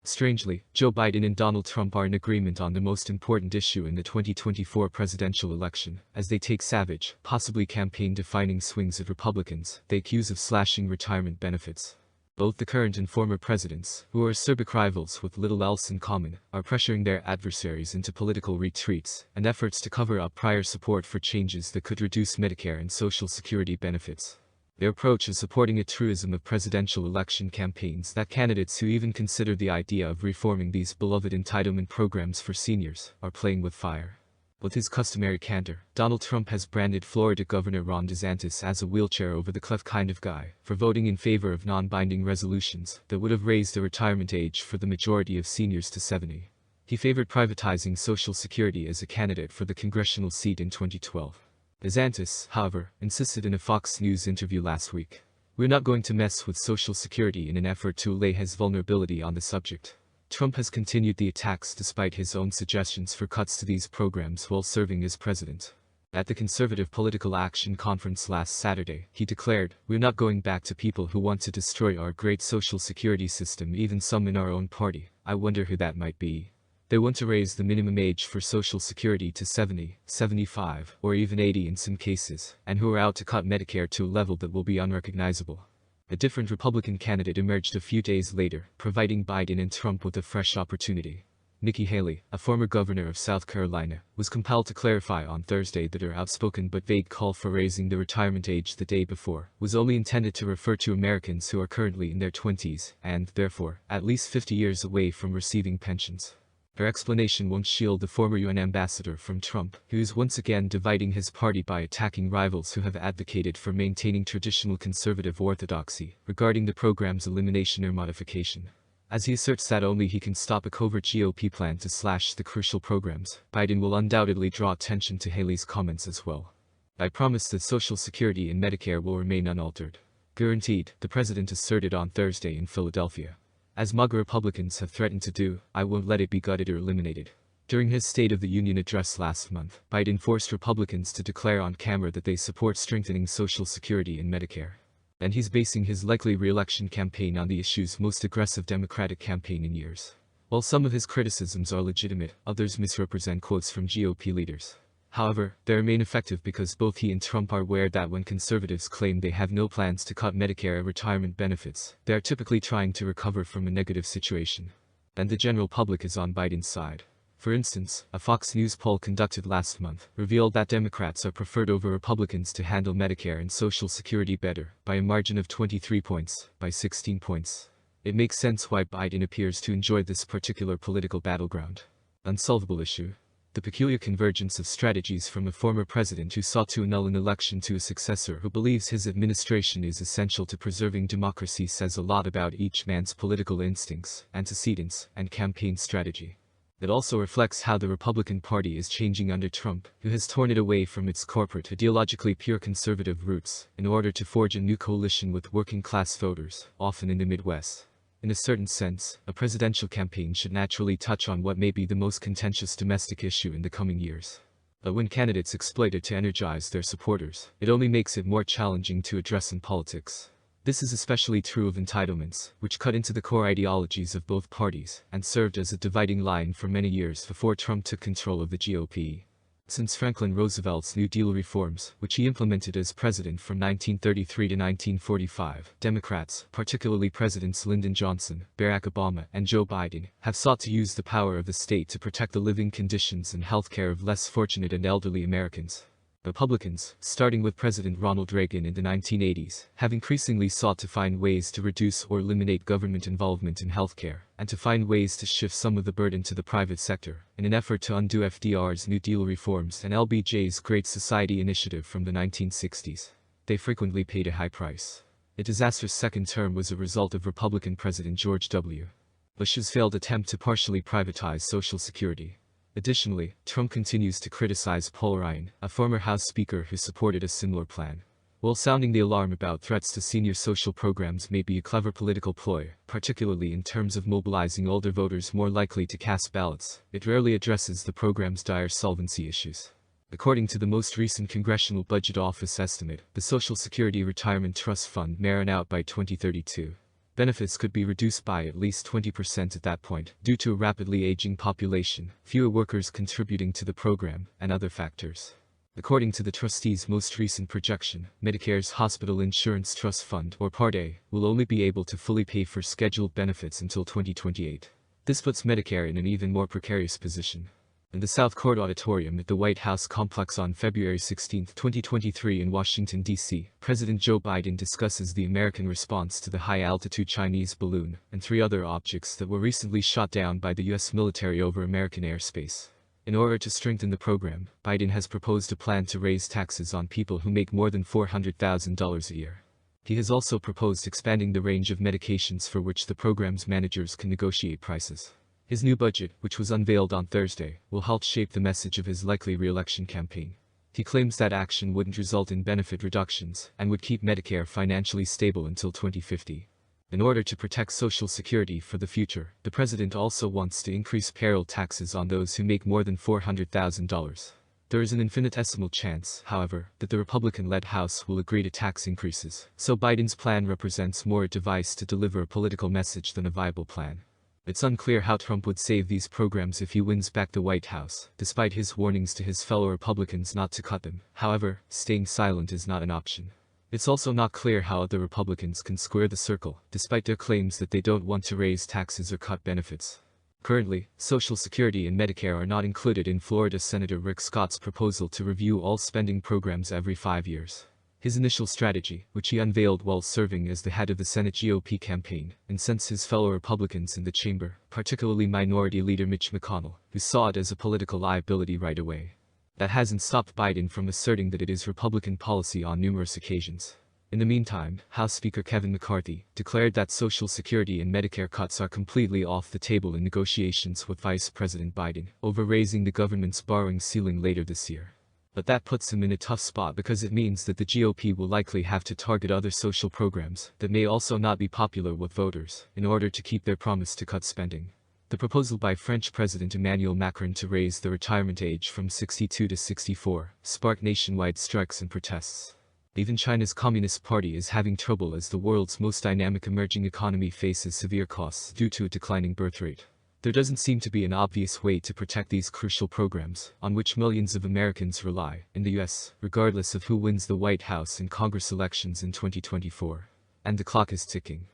Strangely, Joe Biden and Donald Trump are in agreement on the most important issue in the 2024 presidential election, as they take savage, possibly campaign-defining swings at Republicans they accuse of slashing retirement benefits. Both the current and former presidents, who are acerbic rivals with little else in common, are pressuring their adversaries into political retreats and efforts to cover up prior support for changes that could reduce Medicare and Social Security benefits. Their approach is supporting a truism of presidential election campaigns that candidates who even consider the idea of reforming these beloved entitlement programs for seniors are playing with fire. With his customary candor, Donald Trump has branded Florida Governor Ron DeSantis as a wheelchair-over-the-cliff kind of guy for voting in favor of non-binding resolutions that would have raised the retirement age for the majority of seniors to 70. He favored privatizing Social Security as a candidate for the congressional seat in 2012. DeSantis, however, insisted in a Fox News interview last week, "We're not going to mess with Social Security in an effort to allay his vulnerability on the subject." Trump has continued the attacks despite his own suggestions for cuts to these programs while serving as president. At the Conservative Political Action Conference last Saturday, he declared, "We're not going back to people who want to destroy our great Social Security system, even some in our own party. I wonder who that might be. They want to raise the minimum age for Social Security to 70, 75, or even 80 in some cases, and who are out to cut Medicare to a level that will be unrecognizable." A different Republican candidate emerged a few days later, providing Biden and Trump with a fresh opportunity. Nikki Haley, a former governor of South Carolina, was compelled to clarify on Thursday that her outspoken but vague call for raising the retirement age the day before was only intended to refer to Americans who are currently in their 20s and, therefore, at least 50 years away from receiving pensions. Her explanation won't shield the former UN ambassador from Trump, who is once again dividing his party by attacking rivals who have advocated for maintaining traditional conservative orthodoxy regarding the program's elimination or modification. As he asserts that only he can stop a covert GOP plan to slash the crucial programs, Biden will undoubtedly draw attention to Haley's comments as well. "I promise that Social Security and Medicare will remain unaltered. Guaranteed," the president asserted on Thursday in Philadelphia. "As MAGA Republicans have threatened to do, I won't let it be gutted or eliminated." During his State of the Union address last month, Biden forced Republicans to declare on camera that they support strengthening Social Security and Medicare. And he's basing his likely re-election campaign on the issue's most aggressive Democratic campaign in years. While some of his criticisms are legitimate, others misrepresent quotes from GOP leaders. However, they remain effective because both he and Trump are aware that when conservatives claim they have no plans to cut Medicare retirement benefits, they are typically trying to recover from a negative situation. And the general public is on Biden's side. For instance, a Fox News poll conducted last month revealed that Democrats are preferred over Republicans to handle Medicare and Social Security better, by a margin of 23 points, by 16 points. It makes sense why Biden appears to enjoy this particular political battleground. Unsolvable issue. The peculiar convergence of strategies from a former president who sought to annul an election to a successor who believes his administration is essential to preserving democracy says a lot about each man's political instincts, antecedents, and campaign strategy. It also reflects how the Republican Party is changing under Trump, who has torn it away from its corporate, ideologically pure conservative roots in order to forge a new coalition with working-class voters, often in the Midwest. In a certain sense, a presidential campaign should naturally touch on what may be the most contentious domestic issue in the coming years. But when candidates exploit it to energize their supporters, it only makes it more challenging to address in politics. This is especially true of entitlements, which cut into the core ideologies of both parties and served as a dividing line for many years before Trump took control of the GOP. Since Franklin Roosevelt's New Deal reforms, which he implemented as president from 1933 to 1945, Democrats, particularly Presidents Lyndon Johnson, Barack Obama, and Joe Biden, have sought to use the power of the state to protect the living conditions and health care of less fortunate and elderly Americans. Republicans, starting with President Ronald Reagan in the 1980s, have increasingly sought to find ways to reduce or eliminate government involvement in healthcare, and to find ways to shift some of the burden to the private sector, in an effort to undo FDR's New Deal reforms and LBJ's Great Society initiative from the 1960s. They frequently paid a high price. A disastrous second term was a result of Republican President George W. Bush's failed attempt to partially privatize Social Security. Additionally, Trump continues to criticize Paul Ryan, a former House Speaker who supported a similar plan. While sounding the alarm about threats to senior social programs may be a clever political ploy, particularly in terms of mobilizing older voters more likely to cast ballots, it rarely addresses the program's dire solvency issues. According to the most recent Congressional Budget Office estimate, the Social Security Retirement Trust Fund may run out by 2032. Benefits could be reduced by at least 20% at that point, due to a rapidly aging population, fewer workers contributing to the program, and other factors. According to the trustee's most recent projection, Medicare's Hospital Insurance Trust Fund, or Part A, will only be able to fully pay for scheduled benefits until 2028. This puts Medicare in an even more precarious position. In the South Court Auditorium at the White House complex on February 16, 2023 in Washington, D.C., President Joe Biden discusses the American response to the high-altitude Chinese balloon and 3 other objects that were recently shot down by the U.S. military over American airspace. In order to strengthen the program, Biden has proposed a plan to raise taxes on people who make more than $400,000 a year. He has also proposed expanding the range of medications for which the program's managers can negotiate prices. His new budget, which was unveiled on Thursday, will help shape the message of his likely re-election campaign. He claims that action wouldn't result in benefit reductions and would keep Medicare financially stable until 2050. In order to protect Social Security for the future, the president also wants to increase payroll taxes on those who make more than $400,000. There is an infinitesimal chance, however, that the Republican-led House will agree to tax increases, so Biden's plan represents more a device to deliver a political message than a viable plan. It's unclear how Trump would save these programs if he wins back the White House, despite his warnings to his fellow Republicans not to cut them. However, staying silent is not an option. It's also not clear how other Republicans can square the circle, despite their claims that they don't want to raise taxes or cut benefits. Currently, Social Security and Medicare are not included in Florida Senator Rick Scott's proposal to review all spending programs every 5 years. His initial strategy, which he unveiled while serving as the head of the Senate GOP campaign, incensed his fellow Republicans in the chamber, particularly Minority Leader Mitch McConnell, who saw it as a political liability right away. That hasn't stopped Biden from asserting that it is Republican policy on numerous occasions. In the meantime, House Speaker Kevin McCarthy declared that Social Security and Medicare cuts are completely off the table in negotiations with Vice President Biden over raising the government's borrowing ceiling later this year. But that puts him in a tough spot because it means that the GOP will likely have to target other social programs that may also not be popular with voters in order to keep their promise to cut spending. The proposal by French President Emmanuel Macron to raise the retirement age from 62 to 64 sparked nationwide strikes and protests. Even China's Communist Party is having trouble as the world's most dynamic emerging economy faces severe costs due to a declining birth rate. There doesn't seem to be an obvious way to protect these crucial programs, on which millions of Americans rely, in the US, regardless of who wins the White House and Congress elections in 2024. And the clock is ticking.